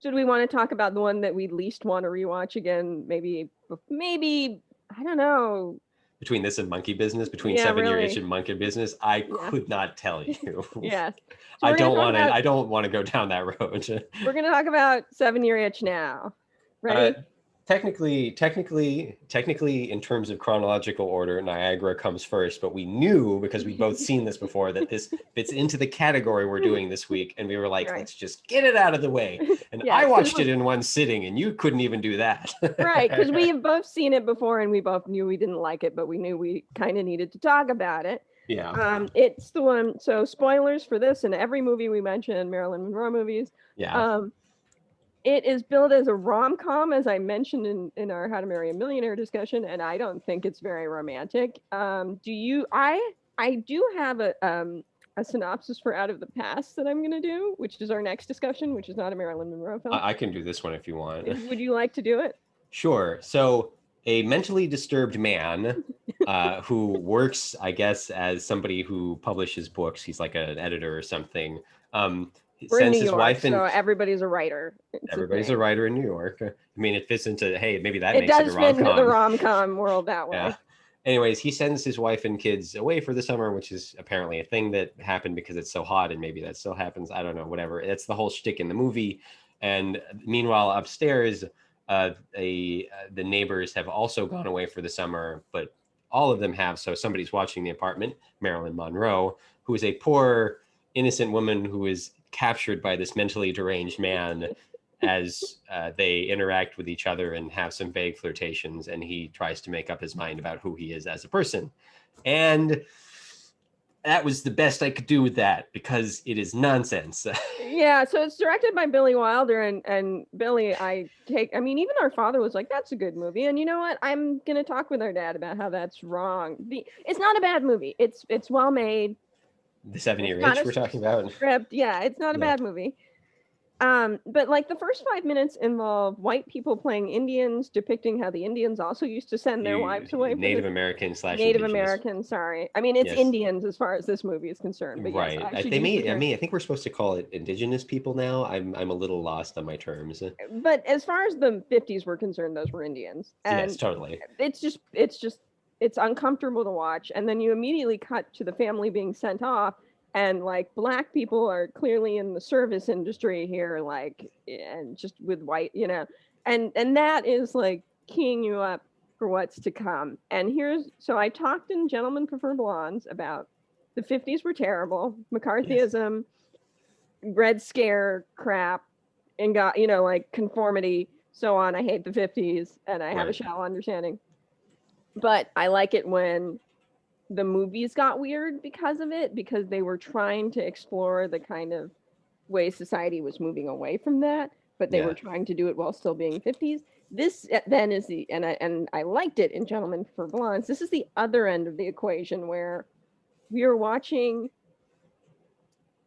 should we want to talk about the one that we least want to rewatch again? Maybe I don't know. Between this and Monkey Business, between Yeah, 7 Year Itch really. and Monkey Business, I Yeah. could not tell you. Yeah. So I we're gonna don't talk want to. about I don't want to go down that road. we're gonna talk about 7 Year Itch now. Uh, Ready? technically, in terms of chronological order, Niagara comes first. But we knew because we both seen this before that this fits into the category we're doing this week, and we were like, Right. let's just get it out of the way. And Yeah, I 'cause watched it in one sitting, and you couldn't even do that. Right, because we have both seen it before and we both knew we didn't like it, but we knew we kind of needed to talk about it. Yeah. It's the one, so spoilers for this and every movie we mention, Marilyn Monroe movies. Yeah. It is billed as a rom-com, as I mentioned in our How to Marry a Millionaire discussion, and I don't think it's very romantic. I do have a synopsis for Out of the Past that I'm going to do, which is our next discussion, which is not a Marilyn Monroe film. I can do this one if you want. Would you like to do it? Sure. So, a mentally disturbed man who works, I guess, as somebody who publishes books. He's like an editor or something. We're in Sends New his York, wife and so everybody's a writer. everybody's a writer in New York. I mean, it fits into, hey, maybe that It makes it does a fit into the rom-com. rom-com world that way. Yeah. Anyways, he sends his wife and kids away for the summer, which is apparently a thing that happened because it's so hot, and maybe that still happens. I don't know, whatever. That's the whole shtick in the movie. And meanwhile, upstairs, the neighbors have also gone away for the summer, but all of them have. So somebody's watching the apartment, Marilyn Monroe, who is a poor, innocent woman who is captured by this mentally deranged man as they interact with each other and have some vague flirtations, and he tries to make up his mind about who he is as a person. And that was the best I could do with that because it is nonsense. Yeah, so it's directed by Billy Wilder, and Billy, even our father was like, that's a good movie. And you know what? I'm going to talk with our dad about how that's wrong. It's not a bad movie. It's well made. The 7 Year It's Itch we're talking about. Script. Yeah, it's not a bad movie. But like the first 5 minutes involve white people playing Indians, depicting how the Indians also used to send their wives away. Native American / Native indigenous. American, sorry. I mean, it's Indians as far as this movie is concerned. But right. Yes, I think we're supposed to call it indigenous people now. I'm a little lost on my terms. But as far as the 50s were concerned, those were Indians. And yes, totally. It's uncomfortable to watch. And then you immediately cut to the family being sent off. And like black people are clearly in the service industry here, like, and just with white, and that is like keying you up for what's to come. And so I talked in Gentlemen Prefer Blondes about the 50s were terrible, McCarthyism, Red Scare crap, and got, like conformity, so on. I hate the 50s and I have a shallow understanding. But I like it when the movies got weird because of it, because they were trying to explore the kind of way society was moving away from that, but they were trying to do it while still being 50s. This then is I liked it in Gentlemen for Blondes. This is the other end of the equation where we are watching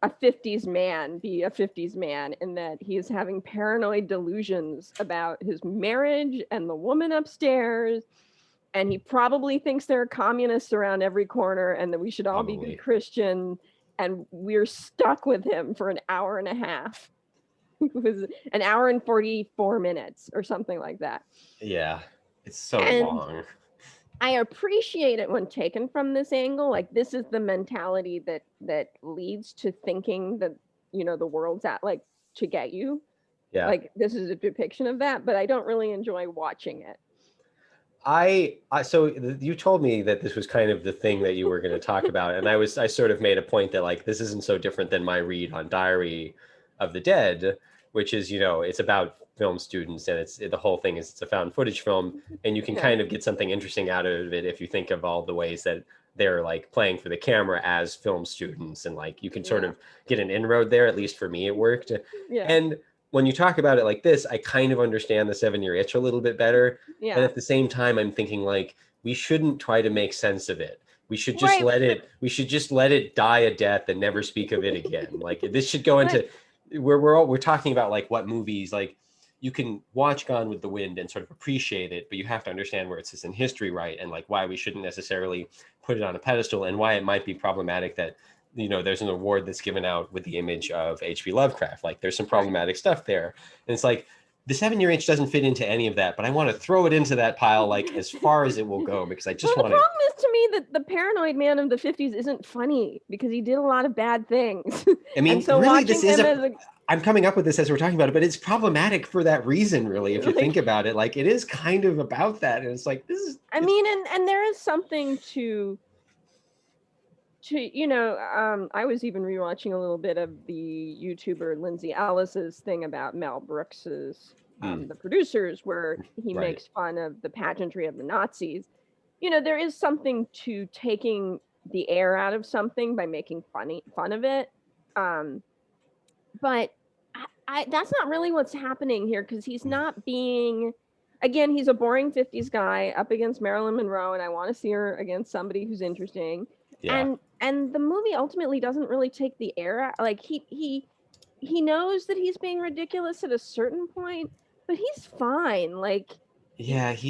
a 50s man be a 50s man in that he is having paranoid delusions about his marriage and the woman upstairs. And he probably thinks there are communists around every corner and that we should all be good Christian. And we're stuck with him for an hour and a half. It was an hour and 44 minutes or something like that. Yeah, it's so long. I appreciate it when taken from this angle. Like, this is the mentality that leads to thinking that, the world's out, like, to get you. Yeah. Like, this is a depiction of that, but I don't really enjoy watching it. So you told me that this was kind of the thing that you were going to talk about, and I sort of made a point that like this isn't so different than my read on Diary of the Dead, which is it's about film students, and the whole thing is it's a found footage film, and you can kind of get something interesting out of it if you think of all the ways that they're like playing for the camera as film students, and like you can sort of get an inroad there. At least for me, it worked. Yeah. And when you talk about it like this, I kind of understand the 7 Year Itch a little bit better. Yeah. But at the same time, I'm thinking like, we shouldn't try to make sense of it. We should just we should just let it die a death and never speak of it again. Like this should go into, we're talking about like what movies, like you can watch Gone with the Wind and sort of appreciate it, but you have to understand where it sits in history, right? And like why we shouldn't necessarily put it on a pedestal and why it might be problematic that there's an award that's given out with the image of H.P. Lovecraft. Like there's some Right. problematic stuff there. And it's like, the 7-year itch doesn't fit into any of that, but I want to throw it into that pile like as far as it will go, because I just Well, the want to. problem is to me that the paranoid man of the 50s isn't funny because he did a lot of bad things. I mean, and so really, watching this is him as a I'm coming up with this as we're talking about it, but it's problematic for that reason, really. If you like, think about it, like it is kind of about that, and it's like this is. I mean, and there is something to I was even rewatching a little bit of the YouTuber Lindsay Ellis's thing about Mel Brooks's the producers, where he Right. makes fun of the pageantry of the Nazis. There is something to taking the air out of something by making fun of it. But that's not really what's happening here, because he's not being. Again, he's a boring 50s guy up against Marilyn Monroe, and I want to see her against somebody who's interesting. Yeah. And the movie ultimately doesn't really take the air out. Like he knows that he's being ridiculous at a certain point, but he's fine. Like Yeah, I don't.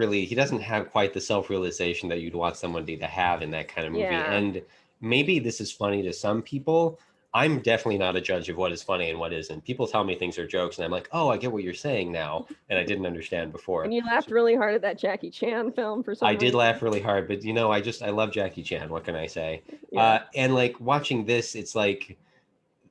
he doesn't have quite the self-realization that you'd want somebody to have in that kind of movie. Yeah. And maybe this is funny to some people. I'm definitely not a judge of what is funny and what isn't. People tell me things are jokes, and I'm like, oh, I get what you're saying now, and I didn't understand before. And you laughed really hard at that Jackie Chan film for some I reason. did laugh really hard, but I love Jackie Chan. What can I say? Yeah. And like watching this, it's like,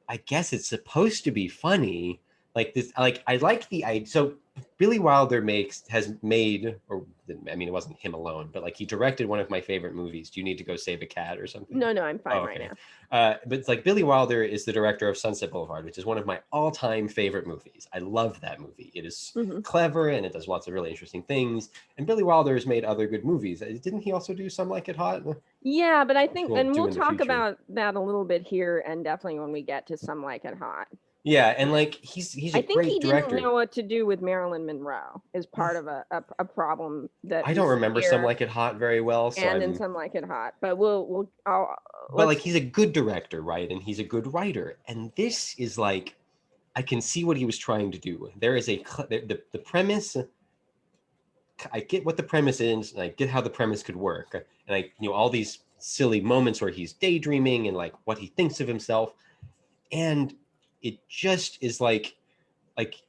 I guess it's supposed to be funny. Like this, like I like the idea. So Billy Wilder has made, or I mean, it wasn't him alone, but like he directed one of my favorite movies. Do you need to go save a cat or something? No, I'm fine right now. But it's like Billy Wilder is the director of Sunset Boulevard, which is one of my all-time favorite movies. I love that movie. It is clever and it does lots of really interesting things. And Billy Wilder has made other good movies. Didn't he also do Some Like It Hot? Yeah, but I think, and we'll in the talk future. about that a little bit here, and definitely when we get to Some Like It Hot. Yeah, and like he's a I think great he director. didn't know what to do with Marilyn Monroe is part of a problem that I don't remember here, Some Like It Hot very well, so and in Some Like It Hot, but but like he's a good director, right? And he's a good writer, and this is like, I can see what he was trying to do. There is the premise. I get what the premise is, and I get how the premise could work, and all these silly moments where he's daydreaming and like what he thinks of himself, and it just is like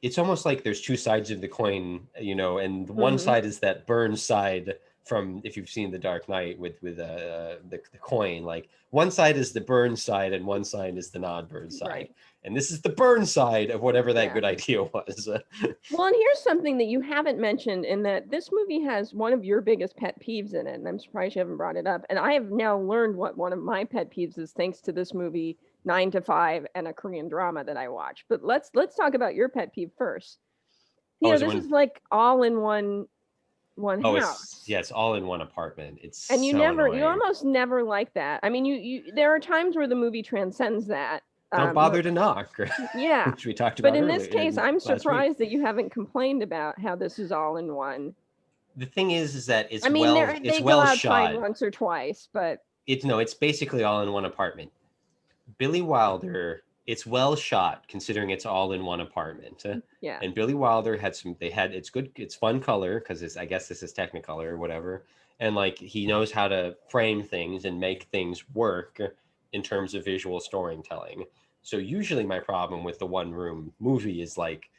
it's almost like there's two sides of the coin, and one side is that Burns side from, if you've seen The Dark Knight, with the coin. Like one side is the Burns side and one side is the non-Burns side. Right. And this is the Burns side of whatever that good idea was. Well, and here's something that you haven't mentioned, in that this movie has one of your biggest pet peeves in it, and I'm surprised you haven't brought it up. And I have now learned what one of my pet peeves is, thanks to this movie 9 to 5 and a Korean drama that I watch. But let's talk about your pet peeve first. This is like all in one house. It's all in one apartment. It's and you annoying. almost never like that. I mean, you there are times where the movie transcends that. Don't bother to knock. Yeah, which we talked about. But in this case, I'm surprised week. that you haven't complained about how this is all in one. The thing is that it's they it's go well outside shot once or twice, but it's basically all in one apartment. Billy Wilder, it's well shot considering it's all in one apartment. Yeah. And Billy Wilder it's good, it's fun color, because I guess this is Technicolor or whatever. And like he knows how to frame things and make things work in terms of visual storytelling. So usually my problem with the one room movie is like,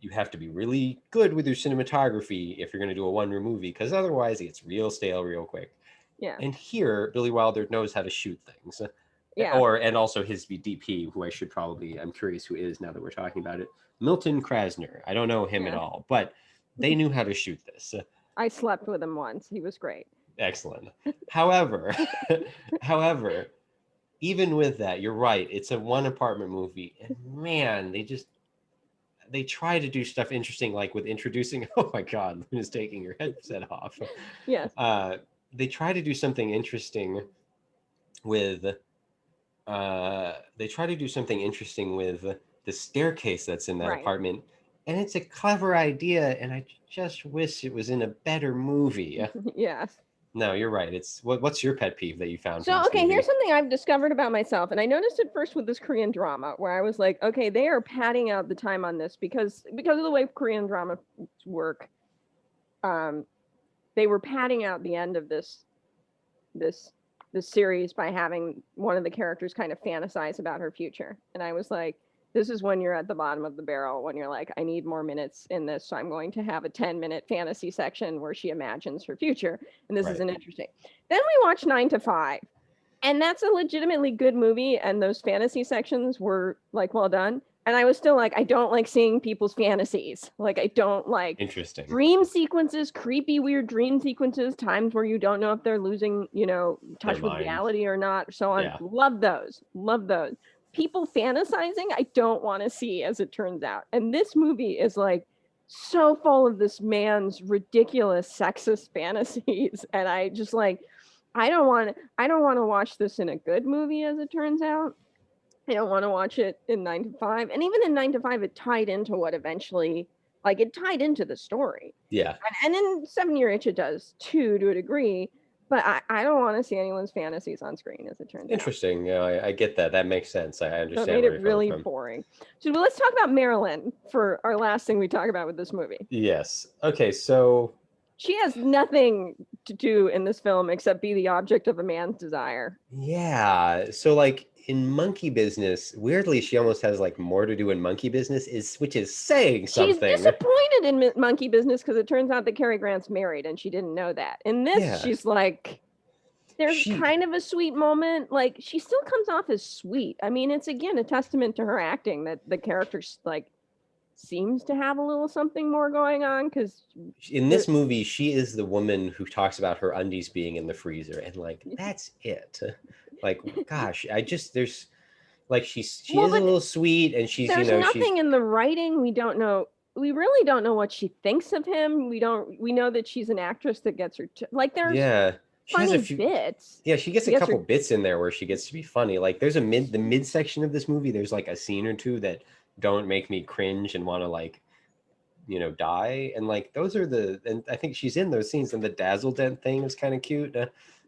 you have to be really good with your cinematography if you're going to do a one room movie, because otherwise it gets real stale real quick. Yeah. And here, Billy Wilder knows how to shoot things. Yeah. And also his DP, who I'm curious who is now that we're talking about it, Milton Krasner. I don't know him at all, but they knew how to shoot this. I slept with him once. He was great. Excellent. However, even with that, you're right. It's a one apartment movie, and man, they try to do stuff interesting, like with introducing. Oh my God, Luna's taking her headset off. Yes. They try to do something interesting with. They try to do something interesting with the staircase that's in that apartment, and it's a clever idea, and I just wish it was in a better movie. Yes. No, you're right. It's what's your pet peeve that you found? So, okay, here's something I've discovered about myself, and I noticed it first with this Korean drama, where I was like, okay, they are padding out the time on this because of the way Korean dramas work. They were padding out the end of this the series by having one of the characters kind of fantasize about her future. And I was like, this is when you're at the bottom of the barrel, when you're like, I need more minutes in this. So I'm going to have a 10-minute fantasy section where she imagines her future. And this Right. isn't interesting. Then we watched 9 to 5. And that's a legitimately good movie. And those fantasy sections were like well done. And I was still like, I don't like seeing people's fantasies. Like, I don't like Interesting. dream sequences, creepy, weird dream sequences, times where you don't know if they're losing, touch with reality or not, so on. Yeah. Love those. Love those. People fantasizing, I don't want to see, as it turns out. And this movie is like so full of this man's ridiculous sexist fantasies. And I just like, I don't want to watch this in a good movie, as it turns out. I don't want to watch it in 9 to 5. And even in 9 to 5, it tied into what eventually, like, it tied into the story. Yeah. And in 7 Year Itch, it does too, to a degree. But I don't want to see anyone's fantasies on screen, as it turns out. Interesting. Yeah, I get that. That makes sense. I understand. So it made it really boring. So let's talk about Marilyn for our last thing we talk about with this movie. Yes. Okay, so she has nothing to do in this film except be the object of a man's desire. Yeah. So like in Monkey Business, weirdly, she almost has like more to do in Monkey Business, which is saying something. She's disappointed in Monkey Business because it turns out that Cary Grant's married and she didn't know that. In this, she's like, there's kind of a sweet moment. Like, she still comes off as sweet. I mean, it's again a testament to her acting that the character like seems to have a little something more going on, because in this movie she is the woman who talks about her undies being in the freezer, and like that's it. Like, gosh, there's like she is a little sweet, and she's there's nothing in the writing. We really don't know what she thinks of him. We know that she's an actress that gets her like there's she has a few bits. Yeah, she gets a couple bits in there where she gets to be funny. Like there's the mid section of this movie, there's like a scene or two that don't make me cringe and want to like, die. And like those are and I think she's in those scenes, and the Dazzle Dent thing is kind of cute.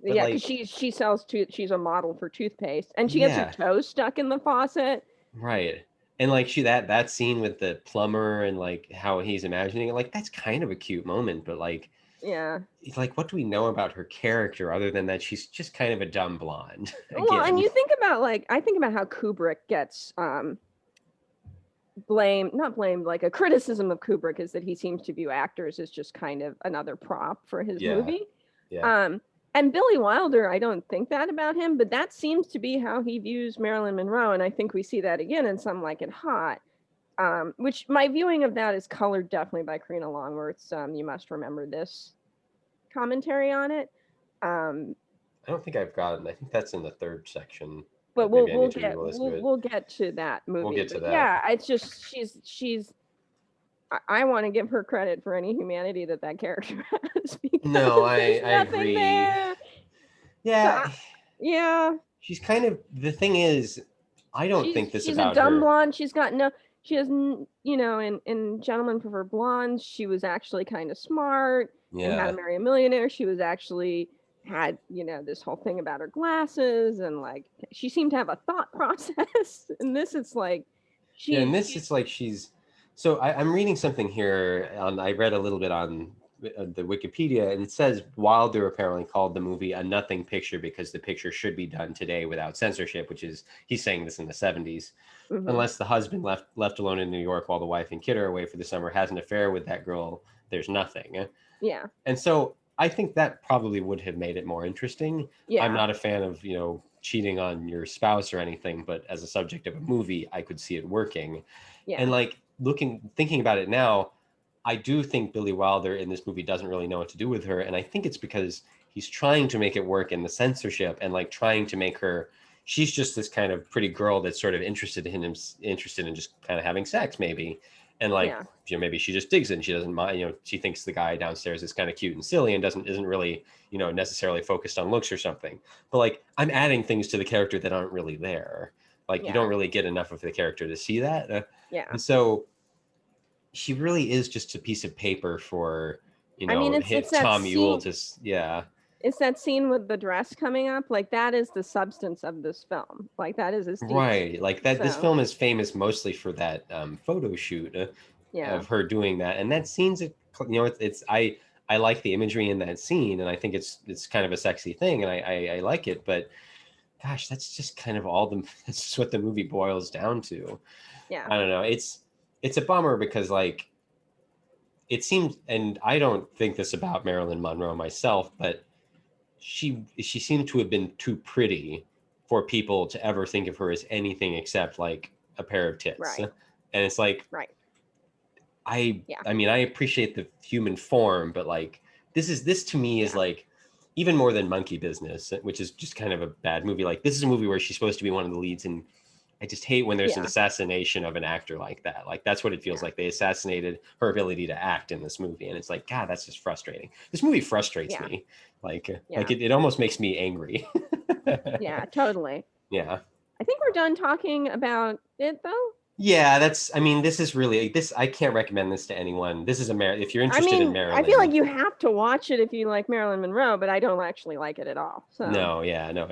Yeah, because she sells she's a model for toothpaste, and she gets her toes stuck in the faucet. Right. And like that scene with the plumber and like how he's imagining it, like that's kind of a cute moment, but like, yeah, it's like, what do we know about her character other than that she's just kind of a dumb blonde? Well, and you think about I think about how Kubrick gets like a criticism of Kubrick is that he seems to view actors as just kind of another prop for his movie. Yeah. And Billy Wilder, I don't think that about him, but that seems to be how he views Marilyn Monroe, and I think we see that again in Some Like It Hot. Which my viewing of that is colored definitely by Karina Longworth's You Must Remember This commentary on it. I don't think I've gotten. I think that's in the third section. But we'll get to that movie. We'll get to that. Yeah, it's just she's. I want to give her credit for any humanity that character has. No, I agree. There. Yeah, yeah. She's kind of, the thing is, I don't think this about her. She's a dumb blonde. She's got no. She has, in Gentlemen Prefer Blondes, she was actually kind of smart. Yeah. And How to Marry a Millionaire, she was actually had this whole thing about her glasses, and like she seemed to have a thought process. And this, it's like it's like she's. So I'm reading something here. I read a little bit on the Wikipedia, and it says Wilder apparently called the movie a nothing picture because the picture should be done today without censorship, which is, he's saying this in the 70s. Mm-hmm. Unless the husband left alone in New York while the wife and kid are away for the summer has an affair with that girl, there's nothing. Yeah. And so I think that probably would have made it more interesting. Yeah. I'm not a fan of, cheating on your spouse or anything, but as a subject of a movie, I could see it working. Yeah. And like thinking about it now, I do think Billy Wilder in this movie doesn't really know what to do with her. And I think it's because he's trying to make it work in the censorship, and like trying to make her, she's just this kind of pretty girl that's sort of interested in just kind of having sex maybe. And like, maybe she just digs it and she doesn't mind, she thinks the guy downstairs is kind of cute and silly and isn't really, necessarily focused on looks or something. But like, I'm adding things to the character that aren't really there. Like, you don't really get enough of the character to see that. And so she really is just a piece of paper for, it's Tom Ewell to, It's that scene with the dress coming up. Like, that is the substance of this film. Like, that is right. Like that. So. This film is famous mostly for that photo shoot of her doing that, and that scene's, I like the imagery in that scene, and I think it's kind of a sexy thing, and I like it. But gosh, that's just kind of all the that's just what the movie boils down to. Yeah. I don't know. It's a bummer because like it seemed, and I don't think this about Marilyn Monroe myself, but she seemed to have been too pretty for people to ever think of her as anything except like a pair of tits. Right. And it's like Right. Yeah. I mean, I appreciate the human form, but like this to me is Yeah. like even more than Monkey Business, which is just kind of a bad movie. Like this is a movie where she's supposed to be one of the leads, and I just hate when there's an Yeah. assassination of an actor like that. Like that's what it feels Yeah. like. They assassinated her ability to act in this movie, and it's like, God, that's just frustrating. This movie frustrates Yeah. me. Like Yeah. it almost makes me angry. Yeah. Totally. Yeah. I think we're done talking about it, though. Yeah, that's. I mean, this is really this. I can't recommend this to anyone. This is if you're I interested in mean, I feel Marilyn. like you have to watch it if you like Marilyn Monroe, but I don't actually like it at all. So No, yeah, no.